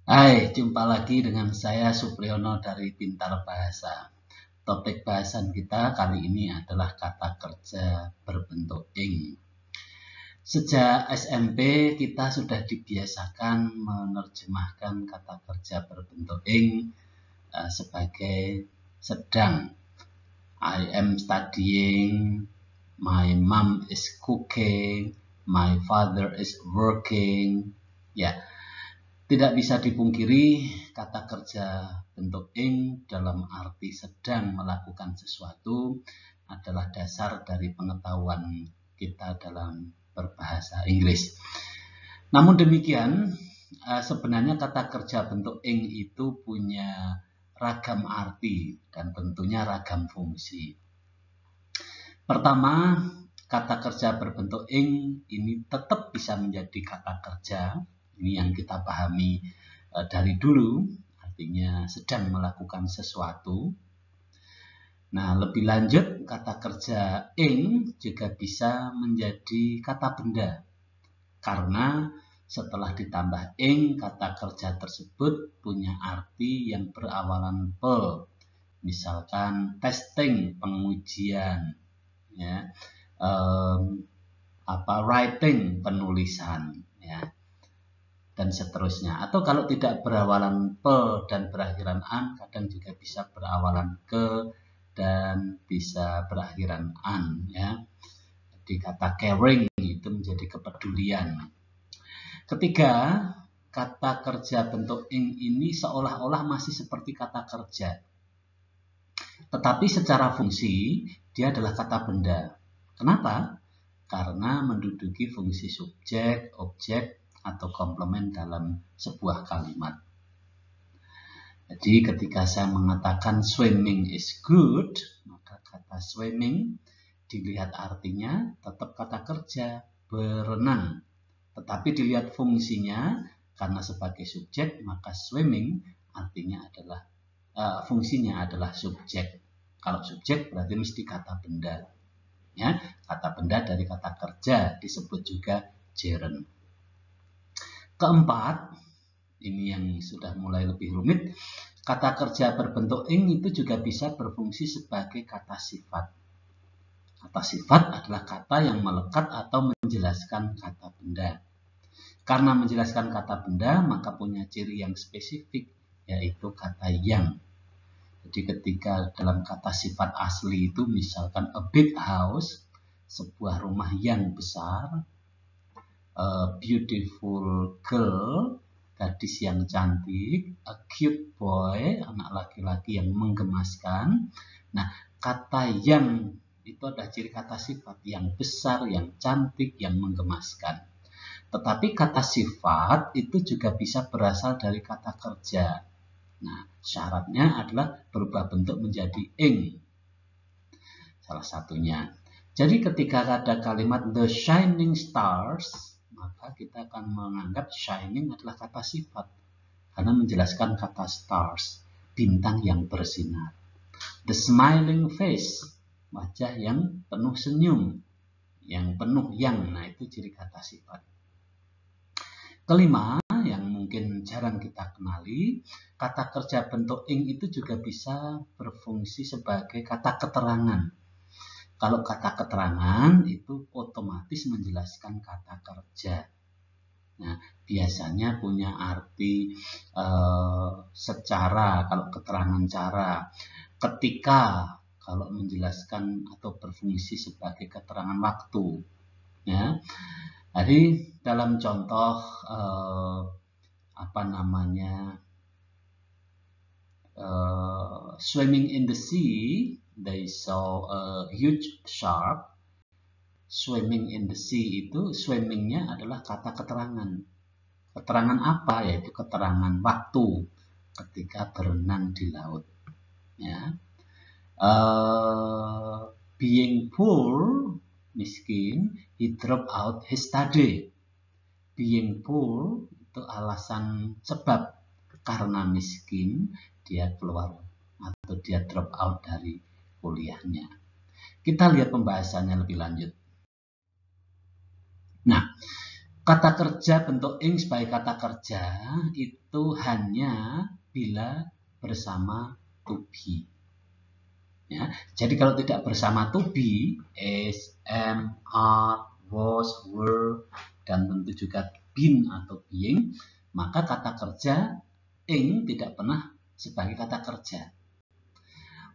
Hai, jumpa lagi dengan saya Supriyono dari Pintar Bahasa. Topik bahasan kita kali ini adalah kata kerja berbentuk ing. Sejak SMP kita sudah dibiasakan menerjemahkan kata kerja berbentuk ing sebagai sedang. I am studying, my mom is cooking, my father is working. Ya, tidak bisa dipungkiri, kata kerja bentuk ing dalam arti sedang melakukan sesuatu adalah dasar dari pengetahuan kita dalam berbahasa Inggris. Namun demikian, sebenarnya kata kerja bentuk ing itu punya ragam arti dan tentunya ragam fungsi. Pertama, kata kerja berbentuk ing ini tetap bisa menjadi kata kerja. Ini yang kita pahami dari dulu, artinya sedang melakukan sesuatu. Nah, lebih lanjut, kata kerja ing juga bisa menjadi kata benda. Karena setelah ditambah ing, kata kerja tersebut punya arti yang berawalan pe. Misalkan testing, pengujian, ya, writing, penulisan, ya, dan seterusnya. Atau kalau tidak berawalan pe dan berakhiran an, kadang juga bisa berawalan ke dan bisa berakhiran an, ya. Jadi kata caring itu menjadi kepedulian. Ketiga, kata kerja bentuk ing ini seolah-olah masih seperti kata kerja. Tetapi secara fungsi, dia adalah kata benda. Kenapa? Karena menduduki fungsi subjek, objek, atau komplement dalam sebuah kalimat. Jadi ketika saya mengatakan swimming is good, maka kata swimming dilihat artinya tetap kata kerja, berenang. Tetapi dilihat fungsinya, karena sebagai subjek, maka swimming artinya adalah fungsinya adalah subjek. Kalau subjek berarti mesti kata benda. Ya, kata benda dari kata kerja disebut juga gerund. Keempat, ini yang sudah mulai lebih rumit, kata kerja berbentuk ing itu juga bisa berfungsi sebagai kata sifat. Kata sifat adalah kata yang melekat atau menjelaskan kata benda. Karena menjelaskan kata benda, maka punya ciri yang spesifik, yaitu kata yang. Jadi ketika dalam kata sifat asli itu misalkan a big house, sebuah rumah yang besar, a beautiful girl, gadis yang cantik, a cute boy, anak laki-laki yang menggemaskan. Nah, kata yang itu adalah ciri kata sifat yang besar, yang cantik, yang menggemaskan. Tetapi kata sifat itu juga bisa berasal dari kata kerja. Nah, syaratnya adalah berubah bentuk menjadi ing. Salah satunya. Jadi ketika ada kalimat the shining stars, maka kita akan menganggap shining adalah kata sifat. Karena menjelaskan kata stars, bintang yang bersinar. The smiling face, wajah yang penuh senyum, yang penuh yang, nah itu ciri kata sifat. Kelima, yang mungkin jarang kita kenali, kata kerja bentuk ing itu juga bisa berfungsi sebagai kata keterangan. Kalau kata keterangan itu otomatis menjelaskan kata kerja. Nah, biasanya punya arti secara, kalau keterangan cara. Ketika, kalau menjelaskan atau berfungsi sebagai keterangan waktu. Ya. Jadi dalam contoh swimming in the sea, they saw a huge shark. Swimming in the sea itu swimmingnya adalah kata keterangan. Keterangan apa? Yaitu keterangan waktu ketika berenang di laut. Ya. Being poor, miskin, he dropped out his study. Being poor itu alasan sebab karena miskin dia keluar atau dia drop out dari kuliahnya. Kita lihat pembahasannya lebih lanjut. Nah, Kata kerja bentuk ing sebagai kata kerja itu hanya bila bersama to be. Ya, jadi kalau tidak bersama to be, is, am, are, was, were, dan tentu juga been atau being, maka kata kerja ing tidak pernah sebagai kata kerja.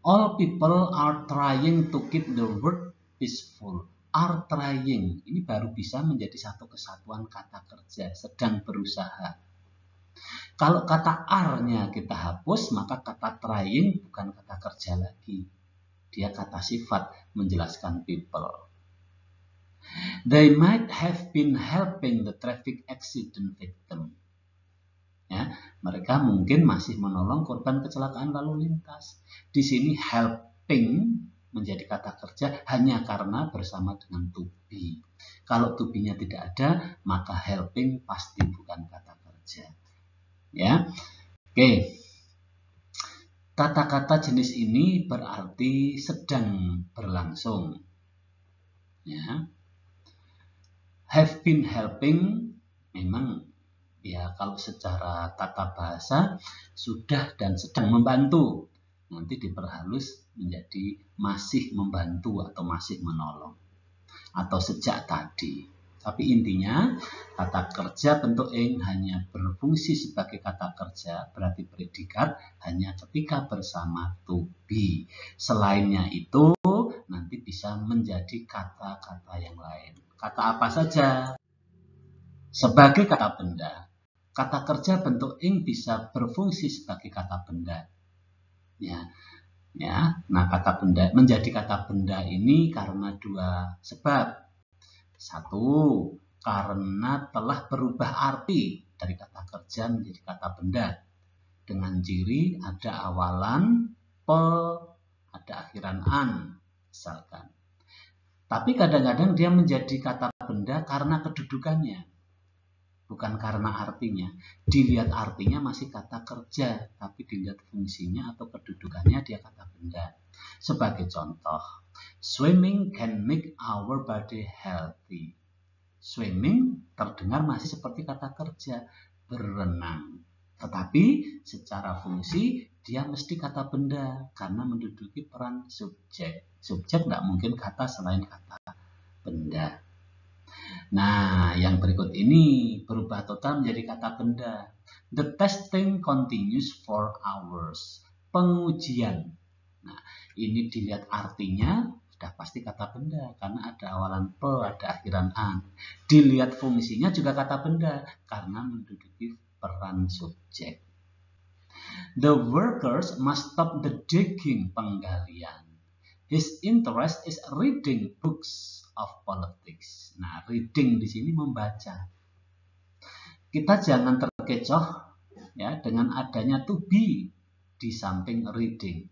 All people are trying to keep the world peaceful. Are trying, ini baru bisa menjadi satu kesatuan kata kerja, sedang berusaha. Kalau kata are-nya kita hapus, maka kata trying bukan kata kerja lagi. Dia kata sifat menjelaskan people. They might have been helping the traffic accident victim. Ya, mereka mungkin masih menolong korban kecelakaan lalu lintas. Di sini helping menjadi kata kerja hanya karena bersama dengan to be. Kalau to be-nya tidak ada, maka helping pasti bukan kata kerja. Ya, oke. Kata-kata jenis ini berarti sedang berlangsung. Ya, have been helping memang ya kalau secara tata bahasa sudah dan sedang membantu. Nanti diperhalus menjadi masih membantu atau masih menolong. Atau sejak tadi. Tapi intinya kata kerja bentuk ing hanya berfungsi sebagai kata kerja, berarti predikat hanya ketika bersama to be. Selainnya itu nanti bisa menjadi kata-kata yang lain. Kata apa saja? Sebagai kata benda. Kata kerja bentuk ing bisa berfungsi sebagai kata benda. Ya, nah kata benda menjadi kata benda ini karena dua sebab. Satu, karena telah berubah arti dari kata kerja menjadi kata benda. Dengan ciri ada awalan pe, ada akhiran an, misalkan. Tapi kadang-kadang dia menjadi kata benda karena kedudukannya. Bukan karena artinya. Dilihat artinya masih kata kerja, tapi dilihat fungsinya atau kedudukannya dia kata benda. Sebagai contoh, swimming can make our body healthy. Swimming terdengar masih seperti kata kerja, berenang. Tetapi secara fungsi dia mesti kata benda karena menduduki peran subjek. Subjek nggak mungkin kata selain kata benda. Nah, yang berikut ini berubah total menjadi kata benda. The testing continues for hours. Pengujian. Nah, ini dilihat artinya sudah pasti kata benda karena ada awalan pe, ada akhiran an. Dilihat fungsinya juga kata benda karena menduduki peran subjek. The workers must stop the digging, penggalian. His interest is reading books of politics. Nah, reading di sini membaca. Kita jangan terkecoh ya dengan adanya to be di samping reading.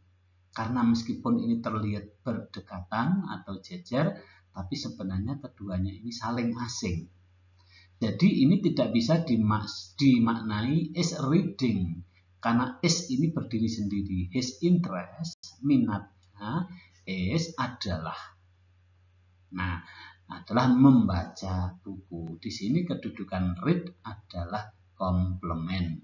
Karena meskipun ini terlihat berdekatan atau jejer, tapi sebenarnya keduanya ini saling asing. Jadi ini tidak bisa dimaknai is reading. Karena is ini berdiri sendiri. His interest, minatnya, is adalah. Nah, adalah membaca buku. Di sini kedudukan read adalah komplement.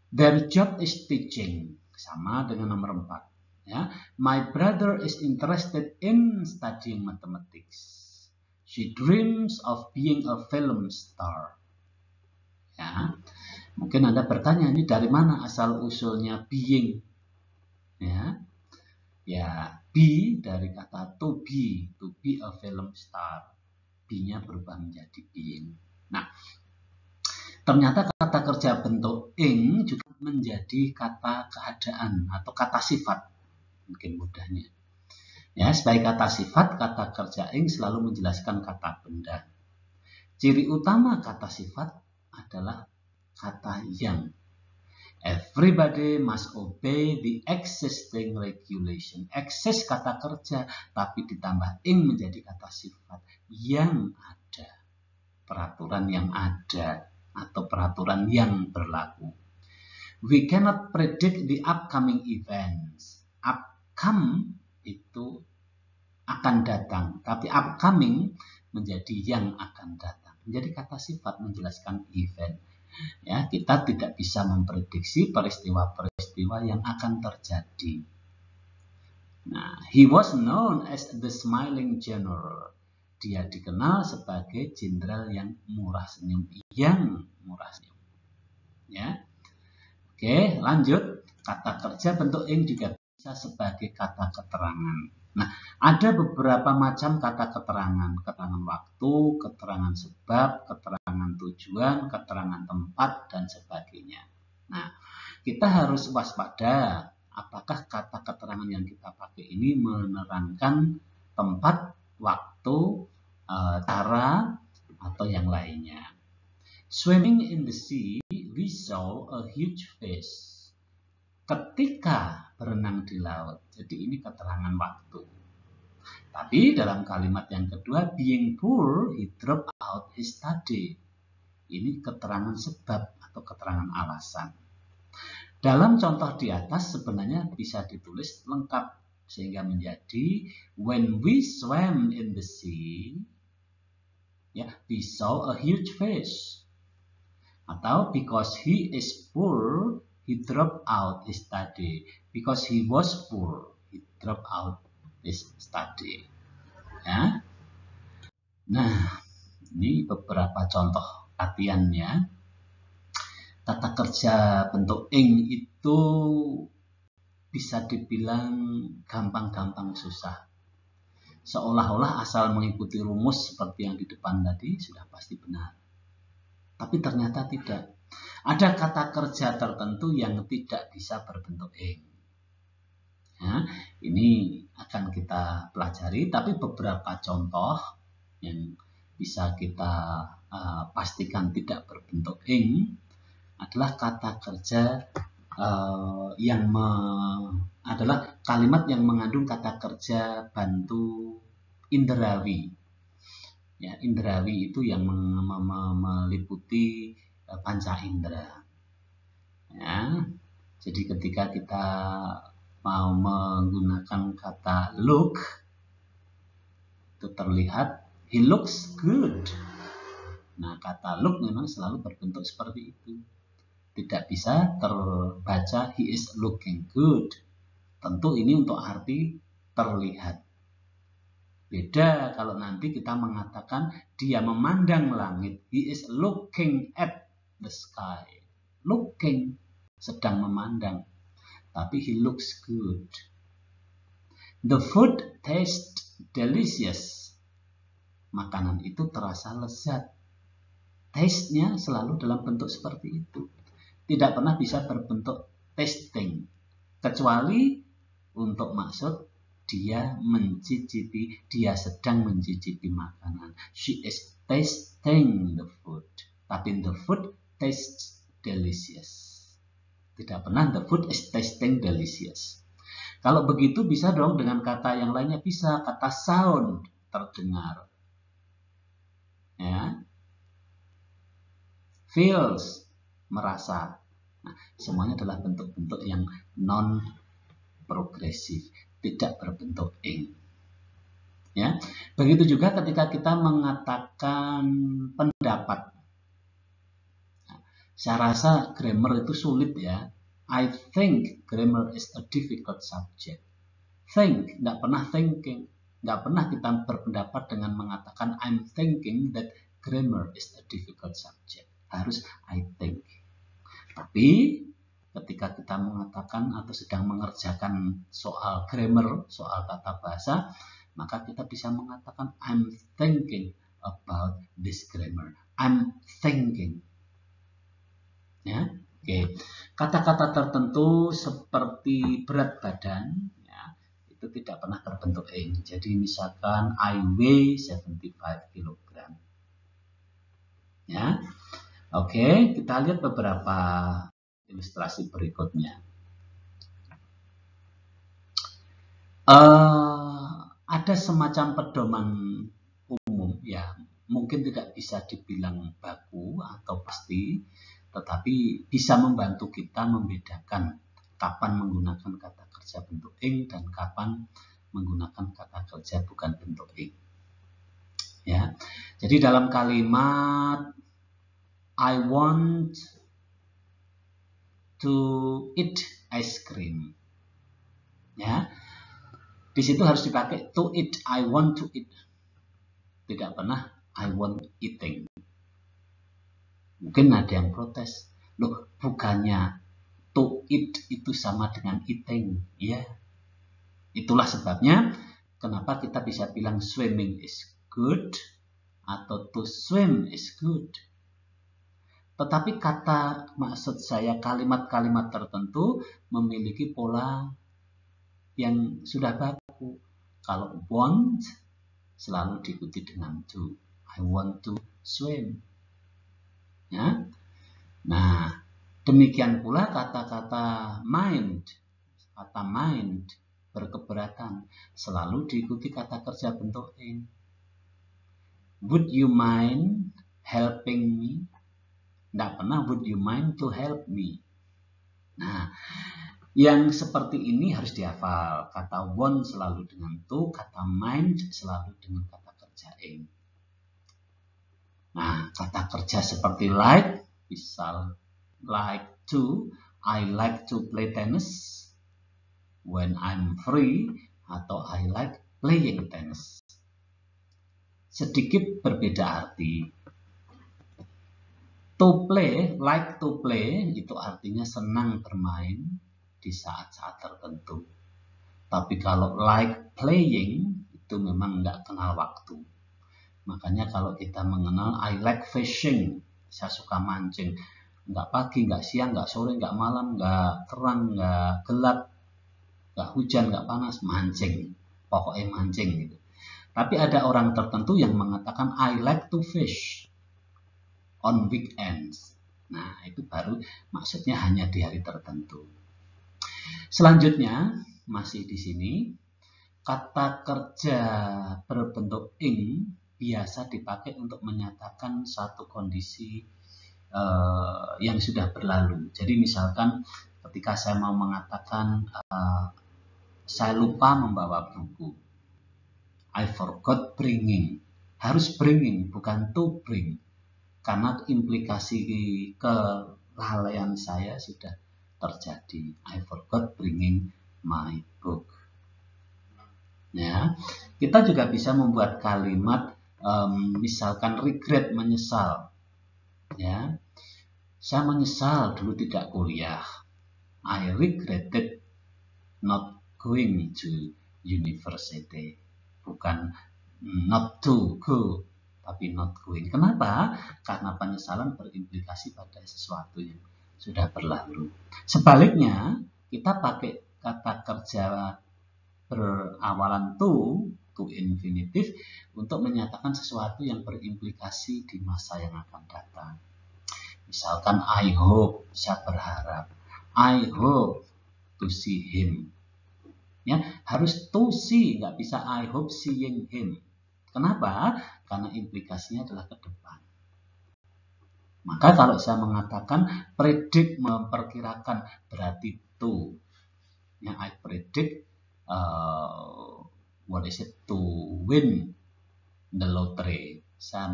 Their job is teaching. Sama dengan nomor 4. Ya. My brother is interested in studying mathematics. She dreams of being a film star. Ya. Mungkin Anda bertanya, ini dari mana asal usulnya being? Ya, be dari kata to be a film star. Be-nya berubah menjadi being. Nah, ternyata kata kerja bentuk ing juga menjadi kata keadaan atau kata sifat. Mungkin mudahnya. Ya, sebagai kata sifat, kata kerja ing selalu menjelaskan kata benda. Ciri utama kata sifat adalah kata yang. Everybody must obey the existing regulation. Exist kata kerja, tapi ditambah ing menjadi kata sifat yang ada. Peraturan yang ada atau peraturan yang berlaku. We cannot predict the upcoming events. Upcome itu akan datang, tapi upcoming menjadi yang akan datang. Menjadi kata sifat menjelaskan event. Ya, kita tidak bisa memprediksi peristiwa-peristiwa yang akan terjadi. Nah, he was known as the smiling general. Dia dikenal sebagai jenderal yang murah senyum. Ya. Oke, lanjut. Kata kerja bentuk ing juga bisa sebagai kata keterangan. Nah, ada beberapa macam kata keterangan. Keterangan waktu, keterangan sebab, keterangan tujuan, keterangan tempat, dan sebagainya. Nah, kita harus waspada apakah kata keterangan yang kita pakai ini menerangkan tempat, waktu, cara, atau yang lainnya. Swimming in the sea, we saw a huge fish. Ketika berenang di laut. Jadi ini keterangan waktu. Tapi dalam kalimat yang kedua, being poor, he dropped out his study. Ini keterangan sebab atau keterangan alasan. Dalam contoh di atas sebenarnya bisa ditulis lengkap sehingga menjadi when we swam in the sea, ya, we saw a huge fish. Atau because he is poor, he dropped out his study. Because he was poor, he dropped out his study. Ya. Nah, ini beberapa contoh latihannya. Kata kerja bentuk ing itu bisa dibilang gampang-gampang susah. Seolah-olah asal mengikuti rumus seperti yang di depan tadi sudah pasti benar. Tapi ternyata tidak. Ada kata kerja tertentu yang tidak bisa berbentuk ing. Ya, ini akan kita pelajari, tapi beberapa contoh yang bisa kita pastikan tidak berbentuk ing adalah kata kerja adalah kalimat yang mengandung kata kerja bantu indrawi. Ya, indrawi itu yang meliputi panca indera. Ya, jadi ketika kita mau menggunakan kata look, itu terlihat he looks good. Nah, kata look memang selalu berbentuk seperti itu. Tidak bisa terbaca he is looking good. Tentu ini untuk arti terlihat. Beda kalau nanti kita mengatakan dia memandang langit. He is looking at the sky. Looking, sedang memandang. Tapi he looks good. The food tastes delicious. Makanan itu terasa lezat. Taste-nya selalu dalam bentuk seperti itu. Tidak pernah bisa berbentuk tasting, kecuali untuk maksud dia mencicipi, dia sedang mencicipi makanan. She is tasting the food. Tapi the food tastes delicious. Tidak pernah the food is tasting delicious. Kalau begitu bisa dong dengan kata yang lainnya, bisa kata sound, terdengar. Ya. Feels, merasa. Nah, semuanya adalah bentuk-bentuk yang non-progresif, tidak berbentuk ing. Ya, begitu juga ketika kita mengatakan pendapat. Nah, saya rasa grammar itu sulit ya. I think grammar is a difficult subject. Think, tidak pernah thinking. Tidak pernah kita berpendapat dengan mengatakan I'm thinking that grammar is a difficult subject. Harus I think. Tapi ketika kita mengatakan atau sedang mengerjakan soal grammar, soal tata bahasa, maka kita bisa mengatakan I'm thinking about this grammar. I'm thinking. Ya, oke. Kata-kata tertentu seperti berat badan, ya, itu tidak pernah berbentuk ing. Jadi misalkan I weigh 75 kg. Ya. Oke, kita lihat beberapa ilustrasi berikutnya. Ada semacam pedoman umum, ya, mungkin tidak bisa dibilang baku atau pasti, tetapi bisa membantu kita membedakan kapan menggunakan kata kerja bentuk ing dan kapan menggunakan kata kerja bukan bentuk ing. Ya. Jadi dalam kalimat I want to eat ice cream. Ya. Di situ harus dipakai to eat, I want to eat. Tidak pernah I want eating. Mungkin ada yang protes. Loh, bukannya to eat itu sama dengan eating. Ya. Itulah sebabnya kenapa kita bisa bilang swimming is good atau to swim is good. Tetapi maksud saya kalimat-kalimat tertentu memiliki pola yang sudah baku. Kalau want selalu diikuti dengan to. I want to swim. Ya. Nah, demikian pula kata-kata mind. Kata mind, berkeberatan, selalu diikuti kata kerja bentuk ing. Would you mind helping me? Tidak pernah would you mind to help me. Nah, yang seperti ini harus dihafal. Kata want selalu dengan to, kata mind selalu dengan kata kerja ing. Nah, kata kerja seperti like, misal like to, I like to play tennis when I'm free, atau I like playing tennis. Sedikit berbeda arti. To play, like to play, itu artinya senang bermain di saat-saat tertentu. Tapi kalau like playing, itu memang nggak kenal waktu. Makanya kalau kita mengenal I like fishing, saya suka mancing. Nggak pagi, nggak siang, nggak sore, nggak malam, nggak terang, nggak gelap, nggak hujan, nggak panas, mancing. Pokoknya mancing gitu. Tapi ada orang tertentu yang mengatakan I like to fish on weekends. Nah, itu baru maksudnya hanya di hari tertentu. Selanjutnya, masih di sini, kata kerja berbentuk ing biasa dipakai untuk menyatakan satu kondisi yang sudah berlalu. Jadi misalkan ketika saya mau mengatakan saya lupa membawa buku. I forgot bringing. Harus bringing, bukan to bring. Karena implikasi kelalaian saya sudah terjadi. I forgot bringing my book. Ya, kita juga bisa membuat kalimat misalkan regret, menyesal. Ya, saya menyesal dulu tidak kuliah. I regretted not going to university. Bukan not to go, tapi not going. Kenapa? Karena penyesalan berimplikasi pada sesuatu yang sudah berlalu. Sebaliknya, kita pakai kata kerja berawalan to infinitive untuk menyatakan sesuatu yang berimplikasi di masa yang akan datang. Misalkan I hope, saya berharap. I hope to see him. Ya, harus to see, nggak bisa I hope seeing him. Kenapa? Karena implikasinya adalah ke depan. Maka kalau saya mengatakan predict, memperkirakan, berarti to. Ya, I predict to win the lottery. Saya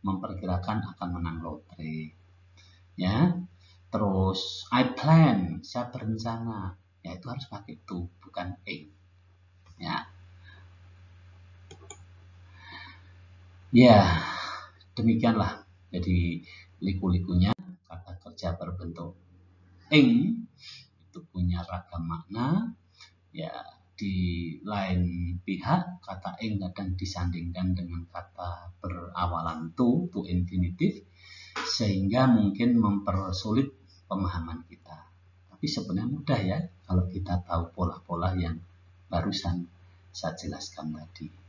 memperkirakan akan menang lotre. Ya. Terus I plan, saya berencana. Ya, itu harus pakai to, bukan ing. Ya. Ya, demikianlah. Jadi liku-likunya kata kerja berbentuk ing itu punya ragam makna. Ya, di lain pihak kata ing kadang disandingkan dengan kata berawalan to infinitive, sehingga mungkin mempersulit pemahaman kita. Tapi sebenarnya mudah ya kalau kita tahu pola-pola yang barusan saya jelaskan tadi.